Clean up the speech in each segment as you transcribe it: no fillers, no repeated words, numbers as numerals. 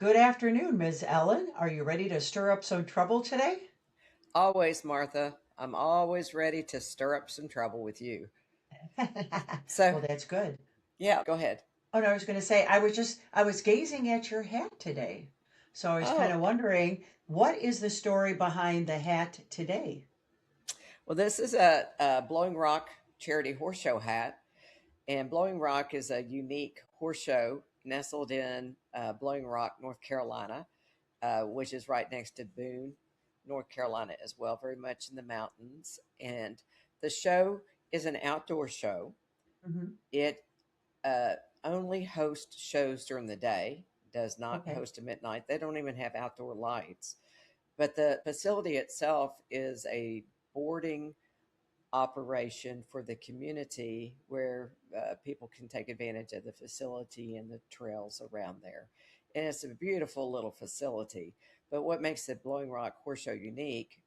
Good afternoon, Ms. Ellen. Are you ready to stir up some trouble today? Always, Martha. I'm always ready to stir up some trouble with you. So, Well, that's good. yeah, go ahead. Oh, no, I was going to say, I was gazing at your hat today. So I was kind Oh, of wondering, what is the story behind the hat today? well, this is a Blowing Rock charity horse show hat. And Blowing Rock is a unique horse show nestled in Blowing Rock, North Carolina, which is right next to Boone, North Carolina as well, very much in the mountains. And the show is an outdoor show. Hmm. It uh, only hosts shows during the day, does not Okay. host them at night. They don't even have outdoor lights. But the facility itself is a boarding operation for the community where people can take advantage of the facility and the trails around there. And it's a beautiful little facility. But what makes the Blowing Rock Horse Show unique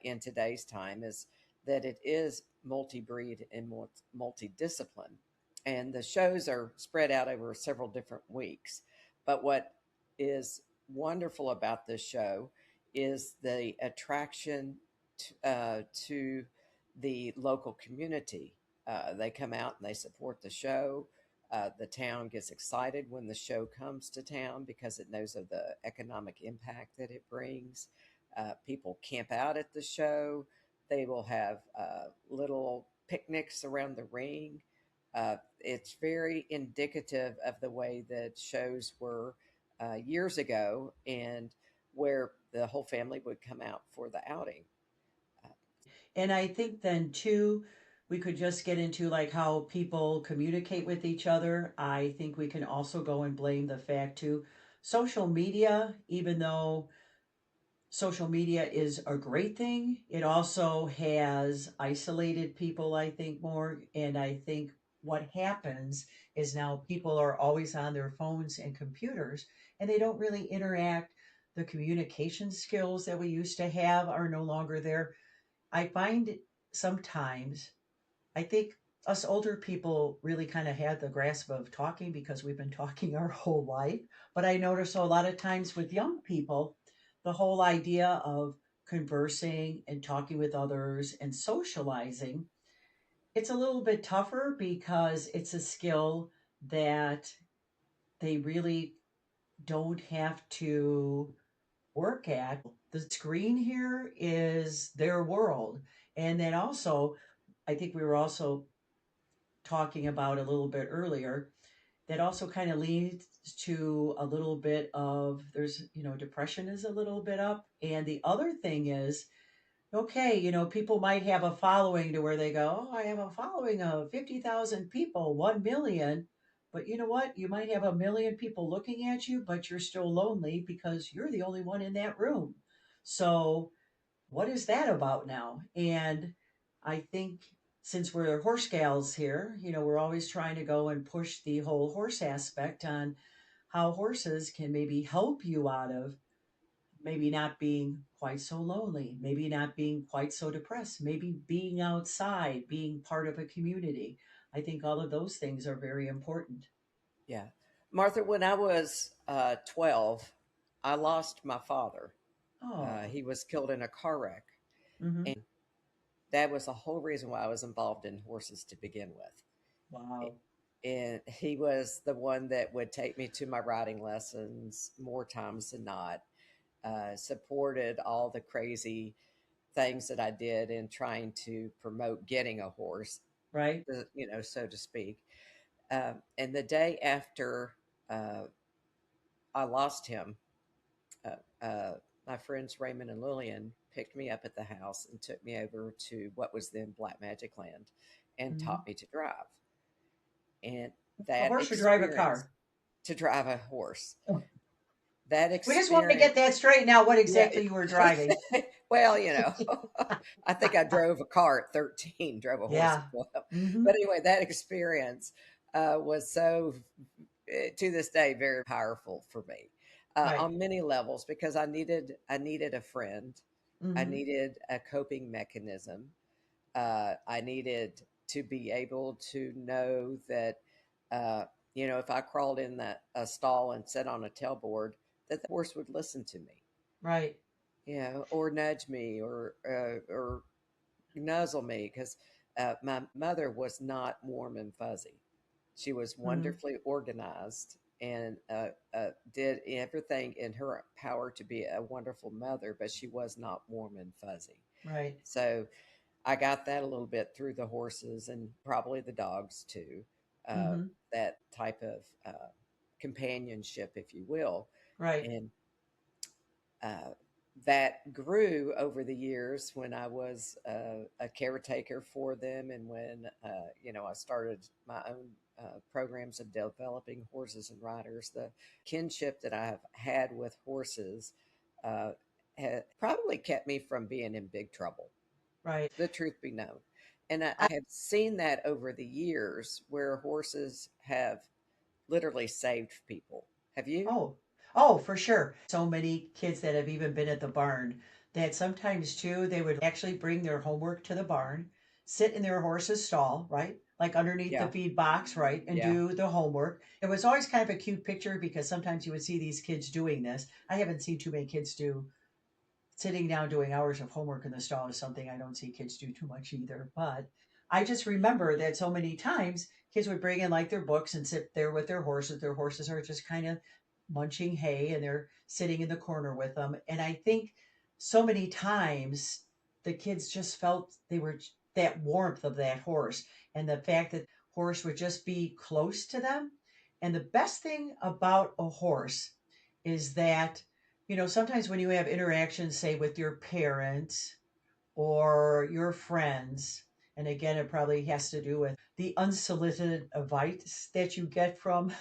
in today's time is that it is multi breed and multi discipline. And the shows are spread out over several different weeks. But what is wonderful about this show is the attraction to the local community. They come out and they support the show. The town gets excited when the show comes to town because it knows of the economic impact that it brings. People camp out at the show. They will have little picnics around the ring. It's very indicative of the way that shows were years ago and where the whole family would come out for the outing. Uh, And I think then too, we could just get into like how people communicate with each other. I think we can also go and blame the fact too, social media, even though social media is a great thing. It also has isolated people, I think, more. And I think what happens is now people are always on their phones and computers and they don't really interact. The communication skills that we used to have are no longer there. I find sometimes, I think us older people really kind of had the grasp of talking because we've been talking our whole life. But I notice a lot of times with young people, the whole idea of conversing and talking with others and socializing, it's a little bit tougher because it's a skill that they really don't have to work at. The screen here is their world. And then also, I think we were also talking about a little bit earlier, that also kind of leads to a little bit of there's, depression is a little bit up. And the other thing is, okay, people might have a following to where they go, oh, I have a following of 50,000 people, 1 million. But you know what? You might have a million people looking at you, but you're still lonely because you're the only one in that room. So what is that about now? And I think since we're horse gals here, we're always trying to go and push the whole horse aspect on how horses can maybe help you out of maybe not being quite so lonely, maybe not being quite so depressed, maybe being outside, being part of a community. I think all of those things are very important. Yeah. Martha, when I was 12, I lost my father. Oh, He was killed in a car wreck. hmm. And that was the whole reason why I was involved in horses to begin with. Wow. And he was the one that would take me to my riding lessons more times than not, supported all the crazy things that I did in trying to promote getting a horse, Right? so to speak. And the day after uh, I lost him, my friends Raymond and Lillian picked me up at the house and took me over to what was then Black Magic Land and Hmm. taught me to drive. And A that horse or drive a experience car? to drive a horse, that We just want to get experience, that straight now, what yeah. exactly you were driving. Well, I think I drove a car at 13, drove a horse Yeah. at 12. Hmm. But anyway, that experience was so, to this day, very powerful for me Right. on many levels because I needed a friend. I Hmm. needed a coping mechanism. I needed to be able to know that, uh, if I crawled in that a stall and sat on a tailboard, that the horse would listen to me, Right. or nudge me, or nuzzle me, because my mother was not warm and fuzzy. She was Hmm. wonderfully organized and did everything in her power to be a wonderful mother, but she was not warm and fuzzy. Right. So I got that a little bit through the horses and probably the dogs too. Uh, Hmm. that type of companionship, if you will. Right. And uh, that grew over the years when I was a caretaker for them, and when I started my own programs of developing horses and riders. The kinship that I've had with horses uh, probably kept me from being in big trouble. Right. The truth be known. And I I, have seen that over the years where horses have literally saved people. Have you? oh, oh, for sure. So many kids that have even been at the barn that sometimes too, they would actually bring their homework to the barn, sit in their horse's stall, right? Like underneath the Yeah. feed box, right? And Yeah. do the homework. It was always kind of a cute picture because sometimes you would see these kids doing this. I haven't seen too many kids do sitting down doing hours of homework in the stall is something I don't see kids do too much either. But I just remember that so many times kids would bring in like their books and sit there with their horses. Their horses are just kind of munching hay and they're sitting in the corner with them. And I think so many times the kids just felt they were that warmth of that horse and the fact that horse would just be close to them. And the best thing about a horse is that sometimes when you have interactions, say with your parents or your friends, and again, it probably has to do with the unsolicited advice that you get from,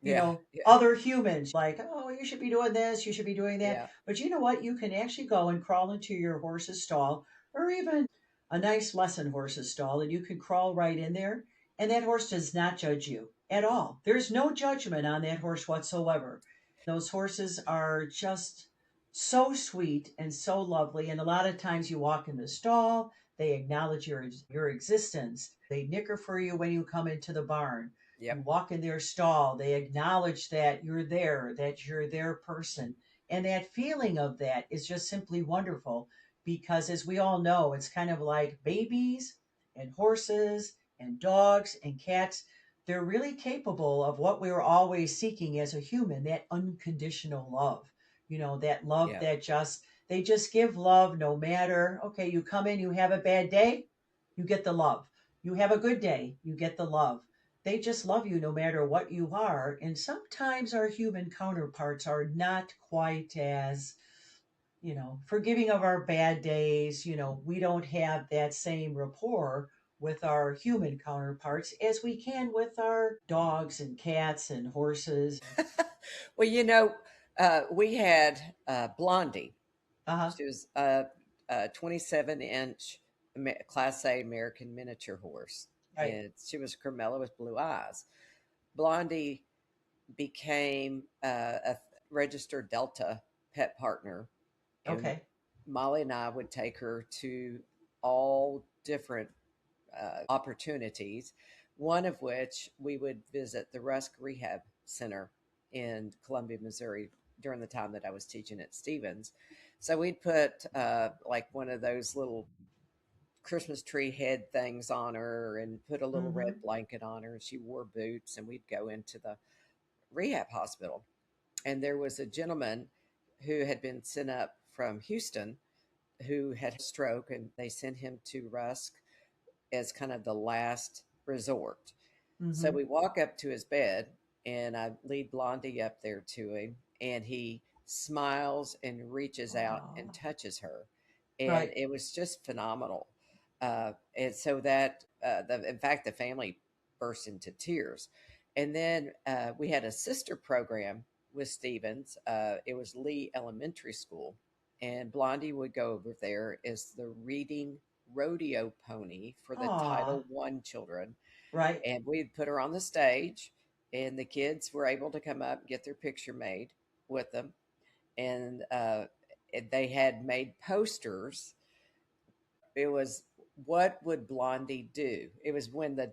Yeah. Yeah. other humans, like, oh, you should be doing this, you should be doing that. Yeah. But you know what? You can actually go and crawl into your horse's stall or even a nice lesson horse's stall, and you can crawl right in there, and that horse does not judge you at all. There's no judgment on that horse whatsoever. Those horses are just so sweet and so lovely. And a lot of times you walk in the stall, they acknowledge your existence. They nicker for you when you come into the barn. You Yep. walk in their stall, they acknowledge that you're there, that you're their person. And that feeling of that is just simply wonderful because, as we all know, it's kind of like babies and horses and dogs and cats. They're really capable of what we were always seeking as a human, that unconditional love. That love Yeah. that they just give love no matter. Okay, you come in, you have a bad day, you get the love. You have a good day, you get the love. They just love you no matter what you are. And sometimes our human counterparts are not quite as, forgiving of our bad days. We don't have that same rapport with our human counterparts as we can with our dogs and cats and horses. Well, we had Blondie. Uh-huh. She was a 27-inch Class A American miniature horse, Right. and she was Carmela with blue eyes. Blondie became a registered Delta pet partner, and Okay. Molly and I would take her to all different opportunities, one of which we would visit the Rusk Rehab Center in Columbia, Missouri during the time that I was teaching at Stevens. So we'd put like one of those little Christmas tree head things on her and put a little red Mm-hmm. blanket on her, and she wore boots, and we'd go into the rehab hospital. And there was a gentleman who had been sent up from Houston who had a stroke, and they sent him to Rusk as kind of the last resort. So Mm-hmm. we walk up to his bed, and I lead Blondie up there to him, and he smiles and reaches out and Oh, touches her. And right. it was just phenomenal. And so that, in fact, the family burst into tears. And then we had a sister program with Stevens. It was Lee Elementary School. And Blondie would go over there as the reading rodeo pony for the Aw, Title I children. right. And we'd put her on the stage, and the kids were able to come up and get their picture made with them. And they had made posters. It was, what would Blondie do? It was when the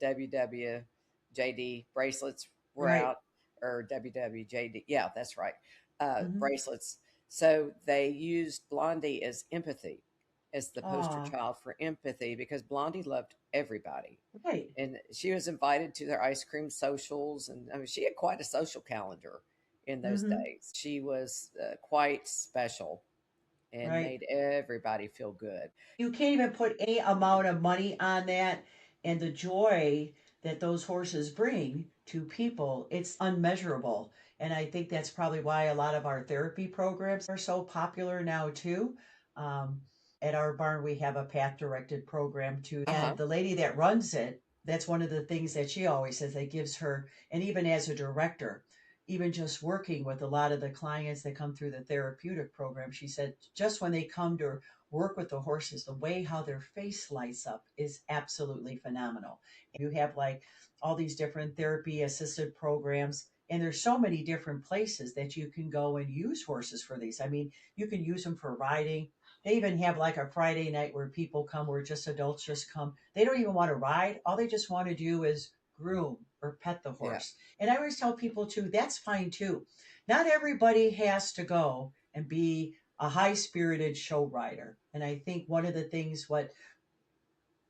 WWJD bracelets were Right. out, or WWJD. Yeah, that's right. Hmm. bracelets. So they used Blondie as empathy, as the poster Oh, child for empathy, because Blondie loved everybody. right. And she was invited to their ice cream socials. And I mean, she had quite a social calendar in those Hmm. days. She was quite special and Right. made everybody feel good. You can't even put any amount of money on that, and the joy that those horses bring to people, it's unmeasurable. And I think that's probably why a lot of our therapy programs are so popular now too. um, at our barn we have a path directed program too, Uh and huh. the lady that runs it, that's one of the things that she always says that gives her, and even as a director, even just working with a lot of the clients that come through the therapeutic program, she said just when they come to work with the horses, the way how their face lights up is absolutely phenomenal. You have like all these different therapy assisted programs, and there's so many different places that you can go and use horses for these. I mean, you can use them for riding. They even have like a Friday night where people come, where just adults just come. They don't even want to ride. All they just want to do is groom or pet the Yeah. horse. And I always tell people too, that's fine too. Not everybody has to go and be a high spirited show rider. And I think one of the things what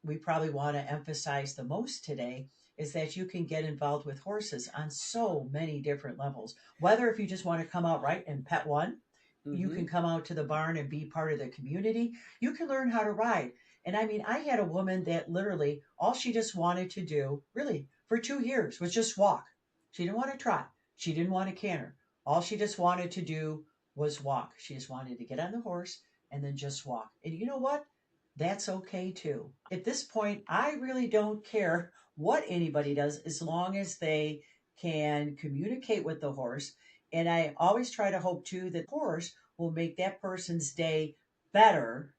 we probably want to emphasize the most today is that you can get involved with horses on so many different levels. Whether if you just want to come out right and pet one, you Mm-hmm. can come out to the barn and be part of the community. You can learn how to ride. And I mean, I had a woman that literally all she just wanted to do, really, for 2 years was just walk. She didn't want to trot. She didn't want to canter. All she just wanted to do was walk. She just wanted to get on the horse and then just walk. And you know what? That's okay too. At this point, I really don't care what anybody does as long as they can communicate with the horse. And I always try to hope too that the horse will make that person's day better,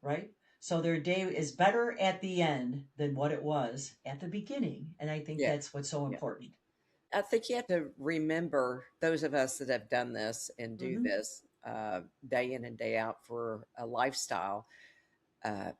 right? So their day is better at the end than what it was at the beginning. And I think Yeah. that's what's so Yeah. important. I think you have to remember, those of us that have done this and do Hmm. this day in and day out for a lifestyle, uh,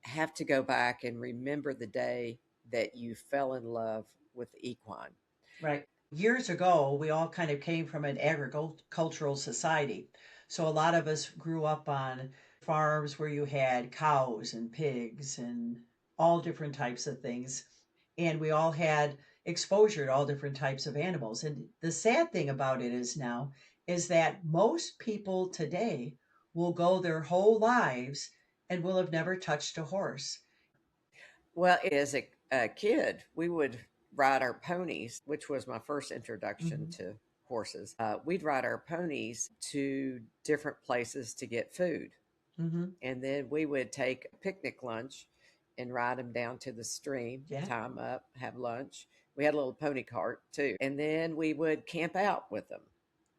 have to go back and remember the day that you fell in love with equine. Right. Years ago, we all kind of came from an agricultural society. So a lot of us grew up on farms where you had cows and pigs and all different types of things. And we all had exposure to all different types of animals. And the sad thing about it is now is that most people today will go their whole lives and will have never touched a horse. Well, as a kid, we would ride our ponies, which was my first introduction Hmm. to horses. We'd ride our ponies to different places to get food. Hmm. And then we would take a picnic lunch and ride them down to the stream, Yeah. tie them up, have lunch. We had a little pony cart too. And then we would camp out with them.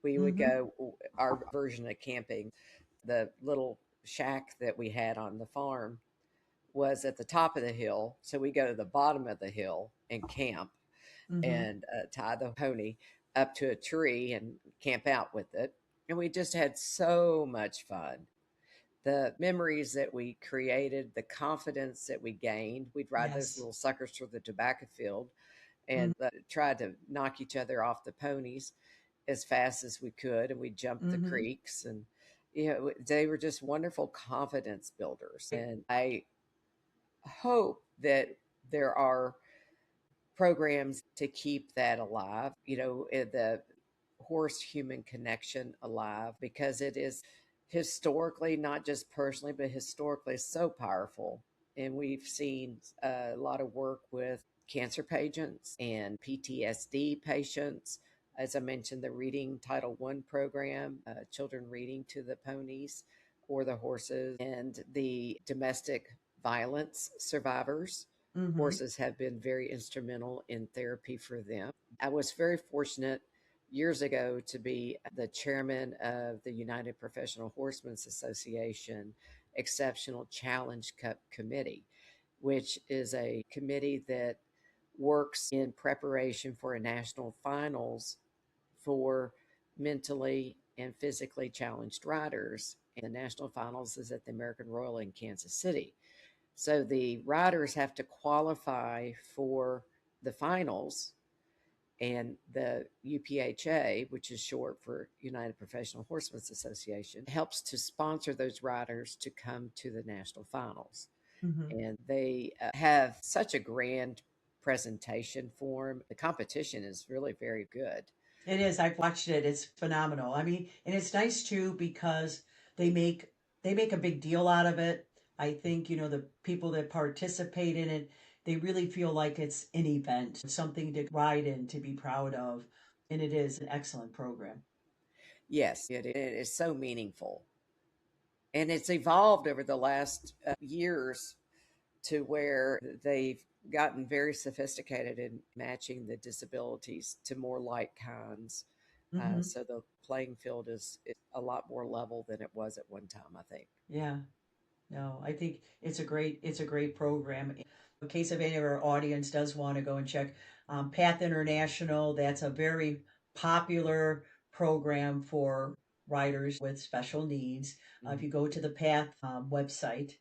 We would Hmm. go, our version of camping, the little shack that we had on the farm was at the top of the hill. So we go to the bottom of the hill and camp Hmm. and tie the pony up to a tree and camp out with it. And we just had so much fun. The memories that we created, the confidence that we gained. We'd ride those Yes. little suckers through the tobacco field Hmm. and try to knock each other off the ponies as fast as we could. And we'd jump the Hmm. creeks. And, you know, they were just wonderful confidence builders. And I hope that there are programs to keep that alive, the horse human connection alive, because it is historically, not just personally, but historically so powerful. And we've seen a lot of work with cancer patients and PTSD patients. As I mentioned, the Reading Title I program, children reading to the ponies or the horses, and the domestic violence survivors. Hmm. Horses have been very instrumental in therapy for them. I was very fortunate years ago to be the chairman of the United Professional Horsemen's Association Exceptional Challenge Cup Committee, which is a committee that works in preparation for a national finals for mentally and physically challenged riders. And the national finals is at the American Royal in Kansas City. So the riders have to qualify for the finals And the UPHA, which is short for United Professional Horsemen's Association, helps to sponsor those riders to come to the national finals. Hmm. And they have such a grand presentation for them. The competition is really very good. It is. I've watched it. It's phenomenal. I mean, and it's nice too because they make they make a big deal out of it. I think, the people that participate in it, they really feel like it's an event, something to ride in, to be proud of, and it is an excellent program. Yes, it is so meaningful. And it's evolved over the last years to where they've gotten very sophisticated in matching the disabilities to more like kinds. Hmm. So the playing field is a lot more level than it was at one time, I think. Yeah. No, I think it's a great program. In case of any of our audience does want to go and check Path International, that's a very popular program for riders with special needs. If Mhm. you go to the Path website,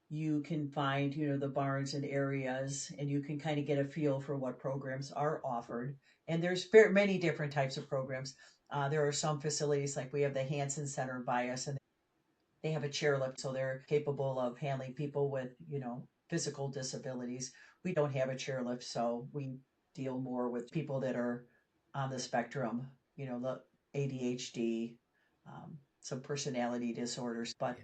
you can find the barns and areas, and you can kind of get a feel for what programs are offered. And there's many different types of programs. There are some facilities like we have the Hansen Center by us, and they have a chairlift, so they're capable of handling people with, physical disabilities. We don't have a chairlift, so we deal more with people that are on the spectrum, the ADHD, some personality disorders. But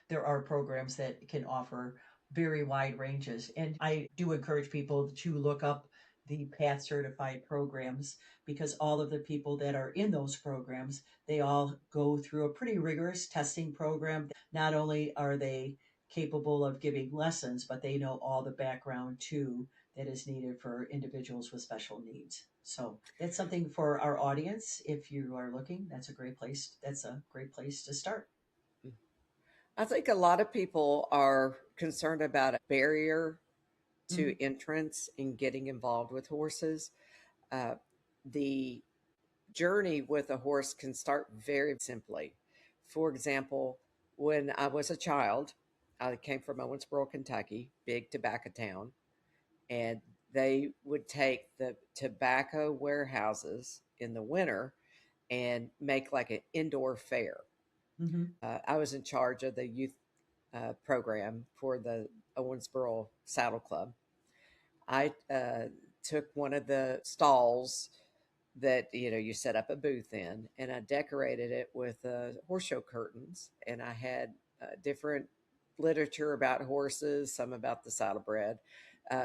there are programs that can offer very wide ranges. And I do encourage people to look up the PATH certified programs because all of the people that are in those programs, they all go through a pretty rigorous testing program. Not only are they capable of giving lessons, but they know all the background too that is needed for individuals with special needs. So that's something for our audience. If you are looking, that's a great place. That's a great place to start. I think a lot of people are concerned about a barrier to Mhm. entrance in getting involved with horses. Uh, the journey with a horse can start very simply. For example, when I was a child, I came from Owensboro, Kentucky, big tobacco town, and they would take the tobacco warehouses in the winter and make like an indoor fair. Mhm. I was in charge of the youth program for the Owensboro Saddle Club. I took one of the stalls that you set up a booth in, and I decorated it with horse show curtains, and I had different literature about horses, some about the saddlebred,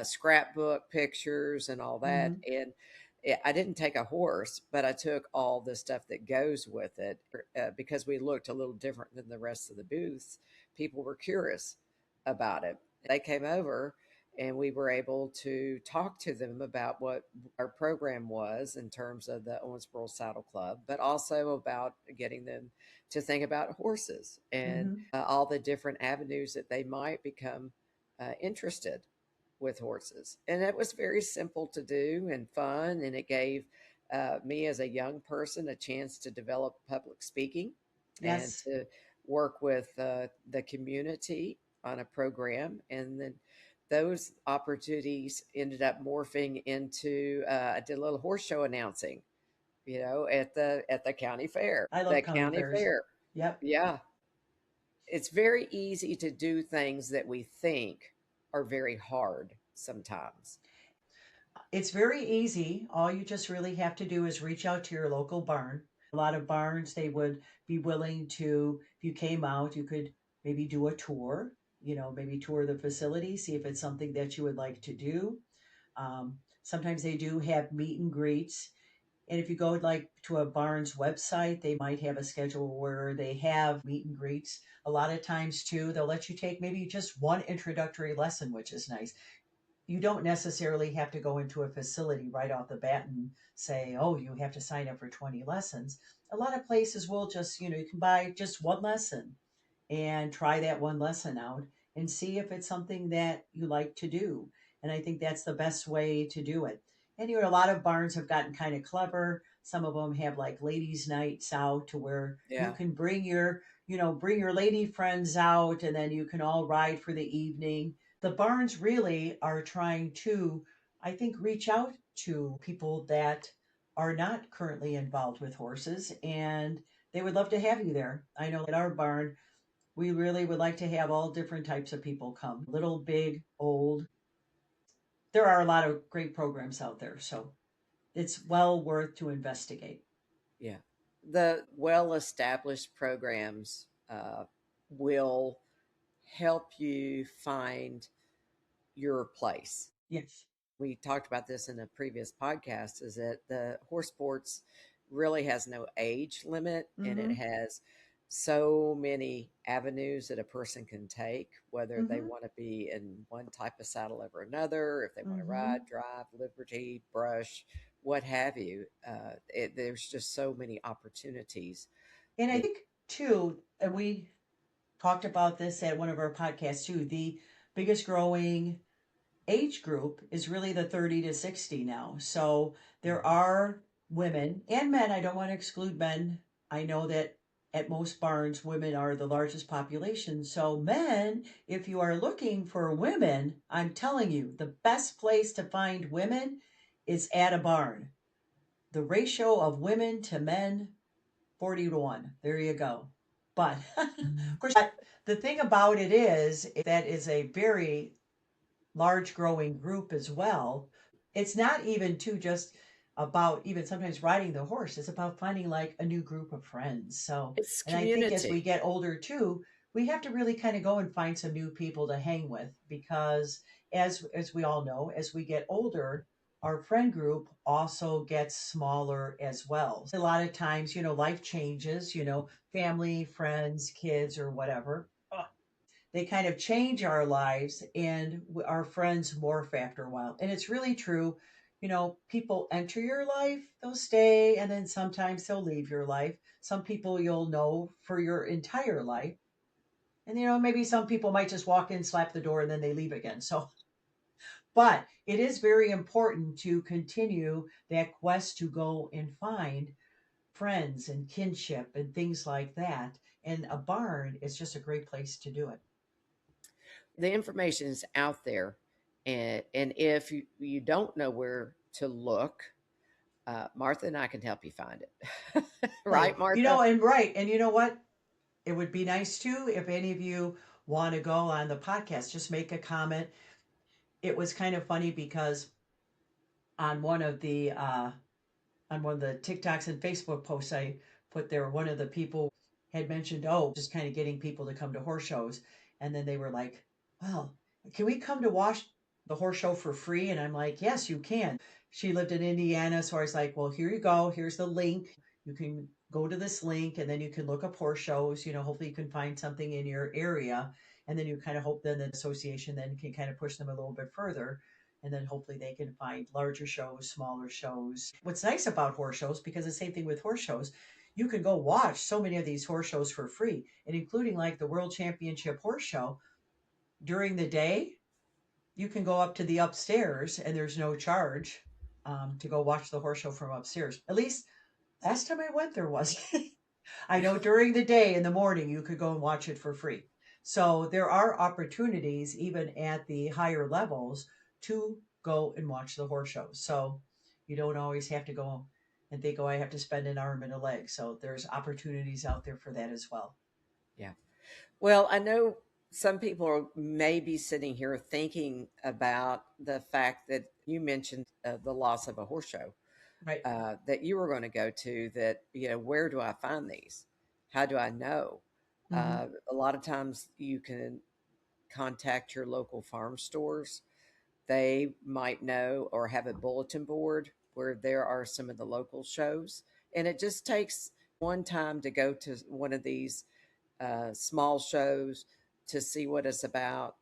scrapbook pictures, and all that. Mhm. And I didn't take a horse, but I took all the stuff that goes with it because we looked a little different than the rest of the booths. People were curious about it. They came over and we were able to talk to them about what our program was in terms of the Owensboro Saddle Club, but also about getting them to think about horses and Mhm. all the different avenues that they might become interested with horses. And it was very simple to do and fun, and it gave me as a young person a chance to develop public speaking and Yes. to work with the community on a program. And then those opportunities ended up morphing into I did a little horse show announcing, at the county fair. I The love county county fairs. fair. Yep. Yeah. It's very easy to do things that we think are very hard sometimes. It's very easy. All you just really have to do is reach out to your local barn. A lot of barns, they would be willing to, if you came out, you could maybe do a tour, maybe tour the facility, see if it's something that you would like to do. Sometimes they do have meet and greets. And if you go like to a barn's website, they might have a schedule where they have meet and greets. A lot of times too, they'll let you take maybe just one introductory lesson, which is nice. You don't necessarily have to go into a facility right off the bat and say, oh, you have to sign up for 20 lessons. A lot of places will just, you can buy just one lesson and try that one lesson out and see if it's something that you like to do. And I think that's the best way to do it. And a lot of barns have gotten kind of clever. Some of them have like ladies' nights out to where you Yeah. can bring your lady friends out, and then you can all ride for the evening. The barns really are trying to, I think, reach out to people that are not currently involved with horses, and they would love to have you there. I know at our barn, we really would like to have all different types of people come, little, big, old. There are a lot of great programs out there, so it's well worth to investigate. Yeah. The well established programs will help you find your place. Yes. We talked about this in a previous podcast, is that the horse sports really has no age limit, and it Mm-hmm. has so many avenues that a person can take, whether they Mm-hmm. want to be in one type of saddle over another, if they want to Mm-hmm. ride, drive, liberty, brush, what have you. There's just so many opportunities. And I It, think too, and we talked about this at one of our podcasts too, the biggest growing age group is really the 30 to 60 now. So there Mhm. are women and men. I don't want to exclude men. I know that at most barns, women are the largest population. So, men, if you are looking for women, I'm telling you, the best place to find women is at a barn. The ratio of women to men, 40 to 1. There you go. But of course, the thing about it is that is a very large growing group as well. It's not even too just about even sometimes riding the horse. It's about finding like a new group of friends. So, it's and I think as we community. get older too, we have to really kind of go and find some new people to hang with because as we all know, as we get older, our friend group also gets smaller as well. A lot of times, life changes, family, friends, kids, or whatever. They kind of change our lives and our friends morph after a while. And it's really true. People enter your life, they'll stay, and then sometimes they'll leave your life. Some people you'll know for your entire life. And, maybe some people might just walk in, slap the door, and then they leave again. So, but it is very important to continue that quest to go and find friends and kinship and things like that. And a barn is just a great place to do it. The information is out there, and if you don't know where to look, Martha and I can help you find it. Right, Really, Martha? and right. And you know what? It would be nice too if any of you want to go on the podcast, just make a comment. It was kind of funny because on one of the TikToks and Facebook posts I put there, one of the people had mentioned, oh, just kind of getting people to come to horse shows. And then they were like, well, can we come to watch the horse show for free? And I'm like, yes, you can. She lived in Indiana. So I was like, well, here you go. Here's the link. You can go to this link and then you can look up horse shows. Hopefully you can find something in your area. And then you kind of hope then the association then can kind of push them a little bit further, and then hopefully they can find larger shows, smaller shows. What's nice about horse shows, because the same thing with horse shows, you can go watch so many of these horse shows for free, and including like the World Championship Horse Show during the day. You can go up to the upstairs, and there's no charge to go watch the horse show from upstairs. At least last time I went, there was. I know during the day in the morning you could go and watch it for free. So there are opportunities even at the higher levels to go and watch the horse shows. So you don't always have to go and think, oh, I have to spend an arm and a leg. So there's opportunities out there for that as well. Yeah. Well, I know some people are maybe sitting here thinking about the fact that you mentioned the loss of a horse show Right. that you were going to go to. That, where do I find these? How do I know? Mm-hmm. A lot of times you can contact your local farm stores. They might know or have a bulletin board where there are some of the local shows. And it just takes one time to go to one of these small shows to see what it's about,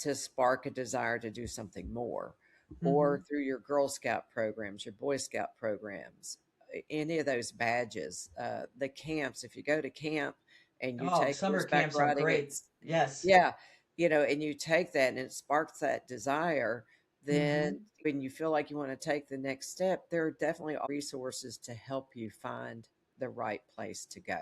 to spark a desire to do something more, Mm-hmm. or through your Girl Scout programs, your Boy Scout programs, any of those badges, the camps. If you go to camp and you Oh, take summer horseback camps are riding, great. it's Yes. yeah, and you take that and it sparks that desire. Mm-hmm. Then when you feel like you want to take the next step, there are definitely resources to help you find the right place to go.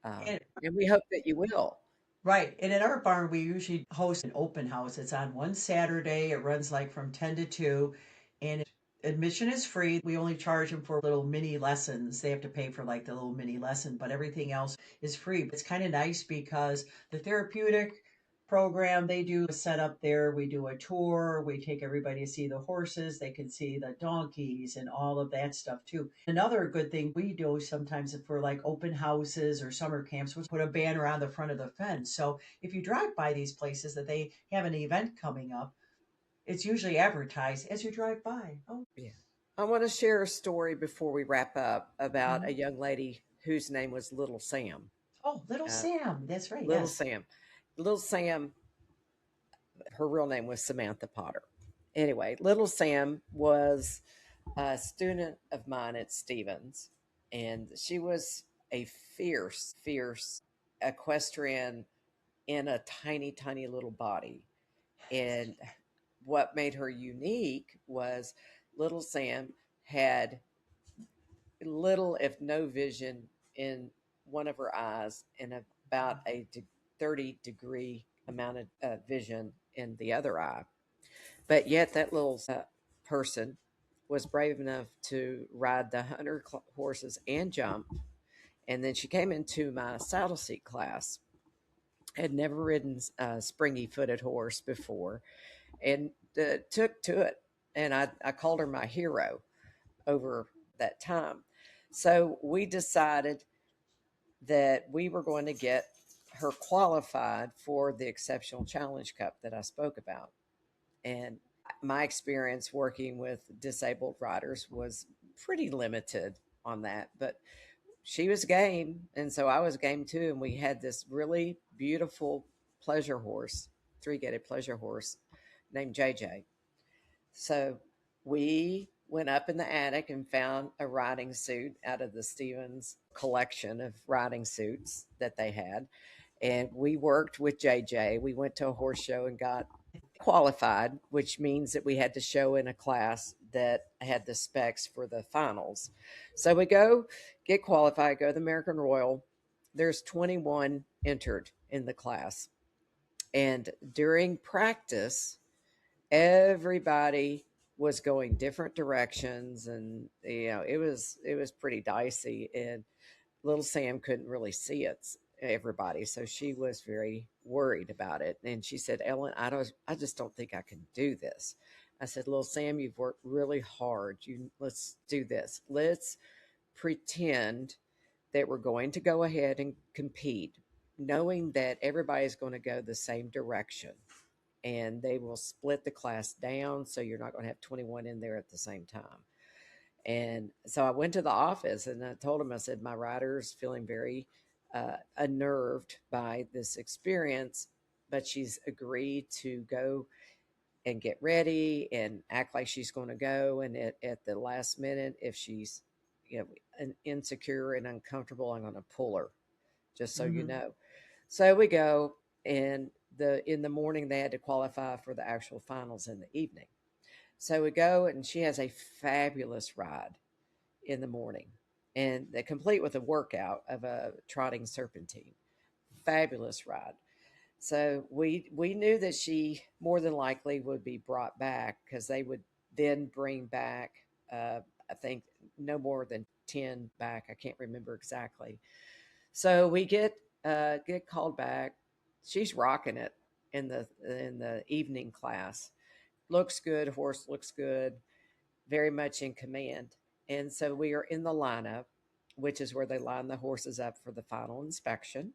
And And we hope that you will. right. And at our barn, we usually host an open house. It's on one Saturday. It runs like from 10 to 2. And Admission is free. We only charge them for little mini lessons. They have to pay for like the little mini lesson, but everything else is free. It's kind of nice because the therapeutic program they do a set up there. We do a tour. We take everybody to see the horses. They can see the donkeys and all of that stuff too. Another good thing we do sometimes for like open houses or summer camps was put a banner on the front of the fence. So if you drive by these places that they have an event coming up, it's usually advertised as you drive by. Oh, Yeah. I want to share a story before we wrap up about mhm. a young lady whose name was Little Sam. Oh, Little Uh, Sam. That's right. Little Yes. Sam. Little Sam, her real name was Samantha Potter. Anyway, Little Sam was a student of mine at Stevens, and she was a fierce, fierce equestrian in a tiny, tiny little body. And what made her unique was Little Sam had little, if no vision in one of her eyes and about a 30-degree amount of vision in the other eye. But yet, that little person was brave enough to ride the 100 horses and jump. And then she came into my saddle seat class, had never ridden a springy footed horse before, and took to it. And I called her my hero over that time. So we decided that we were going to get her qualified for the Exceptional Challenge Cup that I spoke about. And my experience working with disabled riders was pretty limited on that, but she was game. And so I was game too. And we had this really beautiful pleasure horse, three-gated pleasure horse named JJ. So we went up in the attic and found a riding suit out of the Stevens collection of riding suits that they had. And we worked with JJ. We went to a horse show and got qualified, which means that we had to show in a class that had the specs for the finals. So we go get qualified, go to the American Royal. There's 21 entered in the class. And during practice, everybody was going different directions, and it was pretty dicey, and little Sam couldn't really see everybody, so she was very worried about it. And she said, Ellen, I just don't think I can do this. I said, little Sam, you've worked really hard. Let's do this. Let's pretend that we're going to go ahead and compete, knowing that everybody's going to go the same direction, and they will split the class down, so you're not going to have 21 in there at the same time. And so I went to the office and I told him, I said, my rider's feeling very unnerved by this experience, but she's agreed to go and get ready and act like she's going to go. And at the last minute, if she's insecure and uncomfortable, I'm going to pull her, just so you Hmm. know. So we go, and in the morning they had to qualify for the actual finals in the evening. So we go, and she has a fabulous ride in the morning, and they complete with a workout of a trotting serpentine. Fabulous ride. So we knew that she more than likely would be brought back, because they would then bring back, I think, no more than 10 back. I can't remember exactly. So we get called back. She's rocking it in the evening class. Looks good. Horse looks good. Very much in command. And so we are in the lineup, which is where they line the horses up for the final inspection.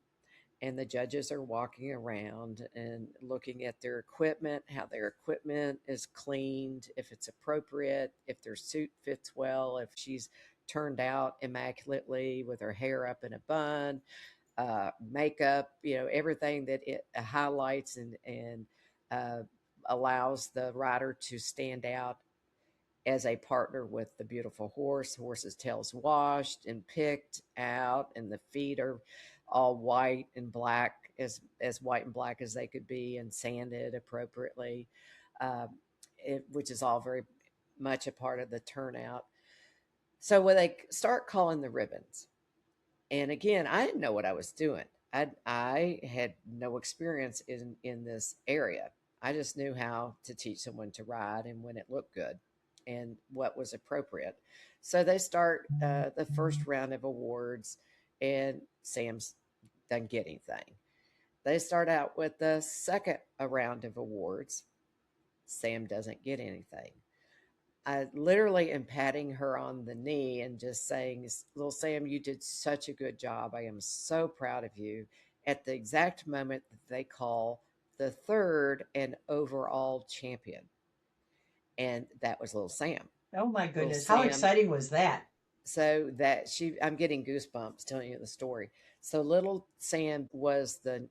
And the judges are walking around and looking at their equipment, how their equipment is cleaned, if it's appropriate, if their suit fits well, if she's turned out immaculately with her hair up in a bun, makeup, everything that it highlights and uh, allows the rider to stand out as a partner with the beautiful horse. The horse's tail's washed and picked out, and the feet are all white and black, as white and black as they could be, and sanded appropriately, um, which is all very much a part of the turnout. So when they start calling the ribbons, and again, I didn't know what I was doing. I had no experience in this area. I just knew how to teach someone to ride and when it looked good. and what was appropriate. So they start the first round of awards, and Sam's doesn't get anything. They start out with the second round of awards. Sam doesn't get anything. I literally am patting her on the knee and just saying, "Little Sam, you did such a good job. I am so proud of you." At the exact moment that they call the third and overall champion, and that was Little Sam. Oh my Little goodness. How Sam, exciting was that? so that I'm getting goosebumps telling you the story. So Little Sam was the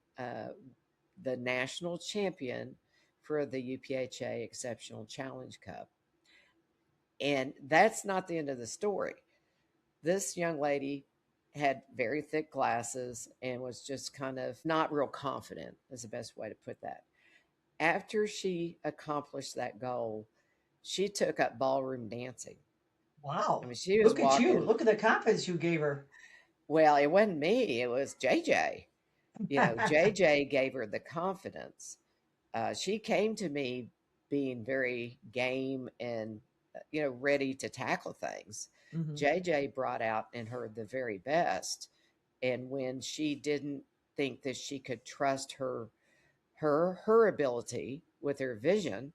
national champion for the UPHA Exceptional Challenge Cup. And that's not the end of the story. This young lady had very thick glasses and was just kind of not real confident, is the best way to put that. After she accomplished that goal, she took up ballroom dancing. I Wow. mean, she was Look at you. walking. Look at the confidence you gave her. Well, it wasn't me, it was JJ. JJ gave her the confidence. She came to me being very game and ready to tackle things. Hmm. JJ brought out in her the very best, and when she didn't think that she could trust her ability with her vision,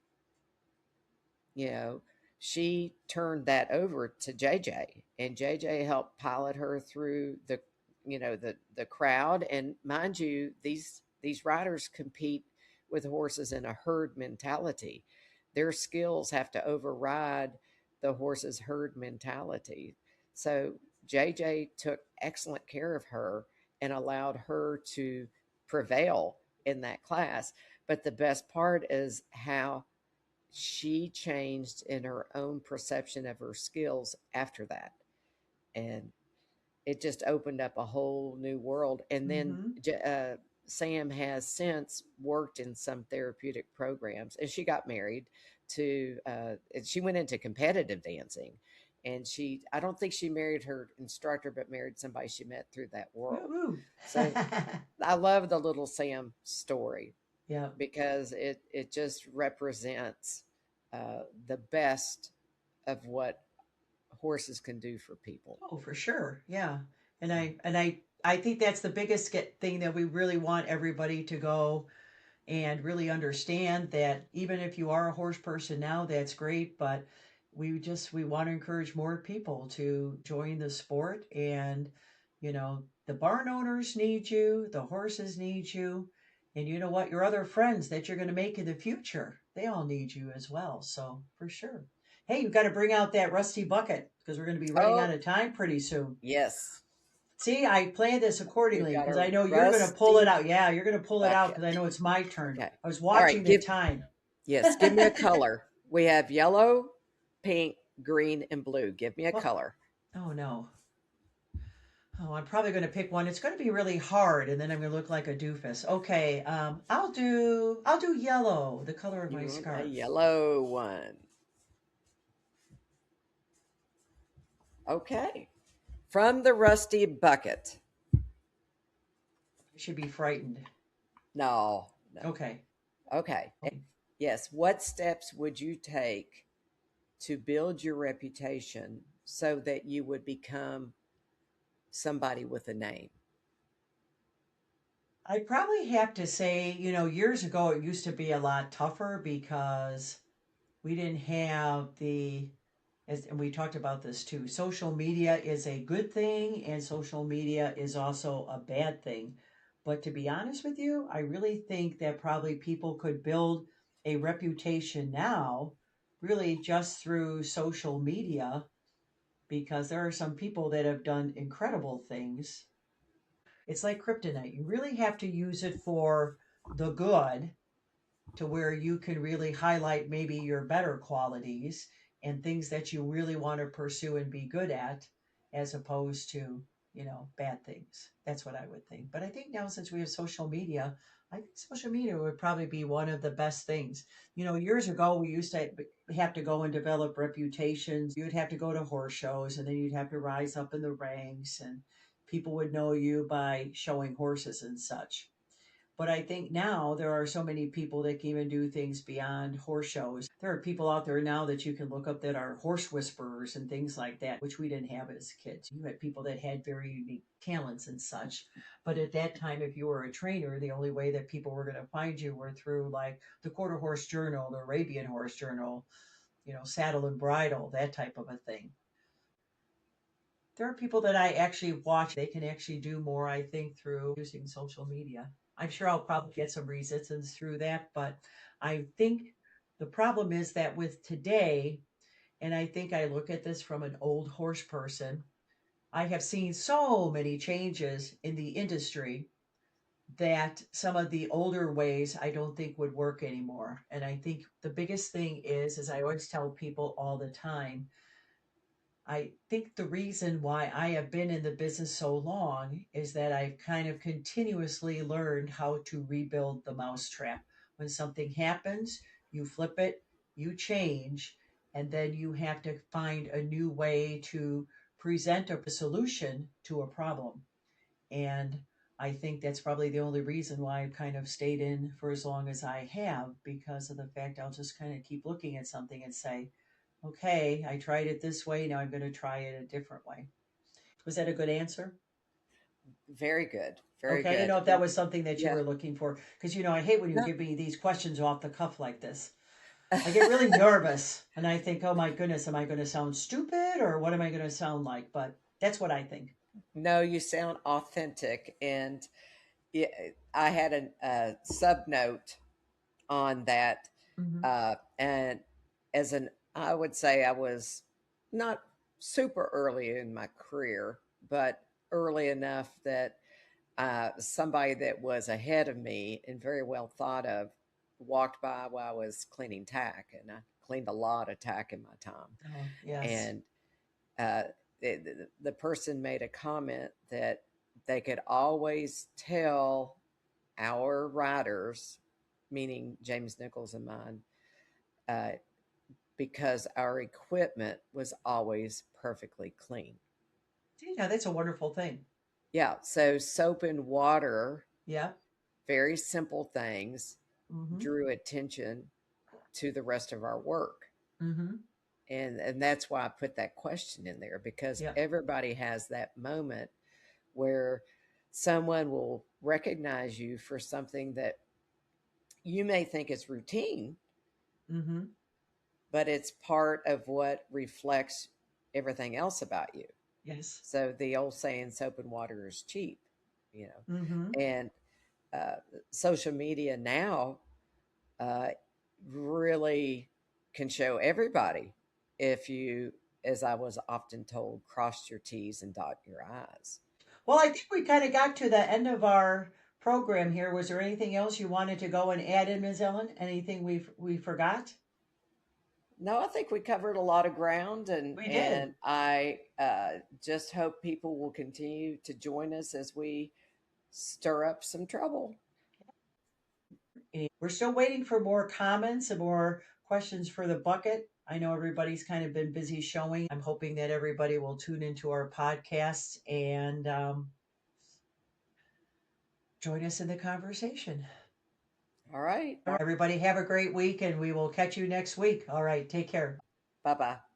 you know, she turned that over to JJ, and JJ helped pilot her through the crowd. And mind you, these riders compete with horses in a herd mentality. Their skills have to override the horse's herd mentality. So JJ took excellent care of her and allowed her to prevail in that class. But the best part is how she changed in her own perception of her skills after that. And it just opened up a whole new world. And then Hmm. Sam has since worked in some therapeutic programs, and she got married to, she went into competitive dancing. And I don't think she married her instructor, but married somebody she met through that world. Woo-hoo. So I love the Little Sam story Yeah. because it just represents the best of what horses can do for people. Oh, for sure. Yeah. And I think that's the biggest thing that we really want everybody to go and really understand that even if you are a horse person now, that's great, but we want to encourage more people to join the sport. And the barn owners need you, the horses need you, and you know what, your other friends that you're going to make in the future, they all need you as well, so for sure. Hey, you've got to bring out that rusty bucket because we're going to be running out Oh, of time pretty soon. yes. See, I planned this We've accordingly got because a I know you're going to pull it rusty out. Yeah, you're going to pull it out bucket. because I know it's my turn. Okay. I was All right. watching the time. Give me a color. We have yellow, pink, green, and blue. Give me a Well, color. oh no. Oh, I'm probably going to pick one. It's going to be really hard, and then I'm going to look like a doofus. Okay, I'll do yellow, the color of my You want a scarf. yellow one. Okay. From the rusty bucket. I should be frightened. No, no. Okay. Okay. Okay. Yes. What steps would you take to build your reputation so that you would become somebody with a name? I'd probably have to say, years ago it used to be a lot tougher because we didn't have and we talked about this too. Social media is a good thing, and social media is also a bad thing. But to be honest with you, I really think that probably people could build a reputation now, really just through social media, because there are some people that have done incredible things. It's like kryptonite. You really have to use it for the good to where you can really highlight maybe your better qualities and things that you really want to pursue and be good at, as opposed to bad things. That's what I would think. But I think now, since we have social media, I think social media would probably be one of the best things. Years ago we used to have to go and develop reputations. You'd have to go to horse shows, and then you'd have to rise up in the ranks, and people would know you by showing horses and such. But I think now there are so many people that can even do things beyond horse shows. There are people out there now that you can look up that are horse whisperers and things like that, which we didn't have as kids. You had people that had very unique talents and such. But at that time, if you were a trainer, the only way that people were going to find you were through like the Quarter Horse Journal, the Arabian Horse Journal, Saddle and Bridle, that type of a thing. There are people that I actually watch. They can actually do more, I think, through using social media. I'm sure I'll probably get some resistance through that, but I think the problem is that with today, and I think I look at this from an old horse person, I have seen so many changes in the industry that some of the older ways I don't think would work anymore. And I think the biggest thing is, as I always tell people all the time, I think the reason why I have been in the business so long is that I've kind of continuously learned how to rebuild the mousetrap. When something happens, you flip it, you change, and then you have to find a new way to present a solution to a problem. And I think that's probably the only reason why I've kind of stayed in for as long as I have, because of the fact I'll just kind of keep looking at something and say, okay, I tried it this way. Now I'm going to try it a different way. Was that a good answer? Very good. Very Okay. I didn't know good. if that was something that you Yeah. were looking for. Because, I hate when you No. give me these questions off the cuff like this. I get really nervous and I think, oh my goodness, am I going to sound stupid or what am I going to sound like? But that's what I think. No, you sound authentic. And yeah, I had a sub note on that. Mm-hmm. And I would say I was not super early in my career, but early enough that somebody that was ahead of me and very well thought of walked by while I was cleaning tack. And I cleaned a lot of tack in my time. Oh, yes. And uh, the person made a comment that they could always tell our riders, meaning James Nichols and mine, uh, because our equipment was always perfectly clean. Yeah, that's a wonderful thing. Yeah, so soap and water, Yeah. very simple things, Mm-hmm. drew attention to the rest of our work. Mm-hmm. And that's why I put that question in there, because Yeah. everybody has that moment where someone will recognize you for something that you may think is routine, Mm-hmm. but it's part of what reflects everything else about you. Yes. So the old saying, soap and water is cheap, you know, Mm-hmm. and uh, social media now uh, really can show everybody if you, as I was often told, cross your T's and dot your I's. Well, I think we kind of got to the end of our program here. Was there anything else you wanted to go and add in, Ms. Ellen? Anything we forgot? No, I think we covered a lot of ground, and We did. and I just hope people will continue to join us as we stir up some trouble. We're still waiting for more comments and more questions for the bucket. I know everybody's kind of been busy showing. I'm hoping that everybody will tune into our podcast and join us in the conversation. All right. All right, everybody, have a great week and we will catch you next week. All right, take care. Bye bye.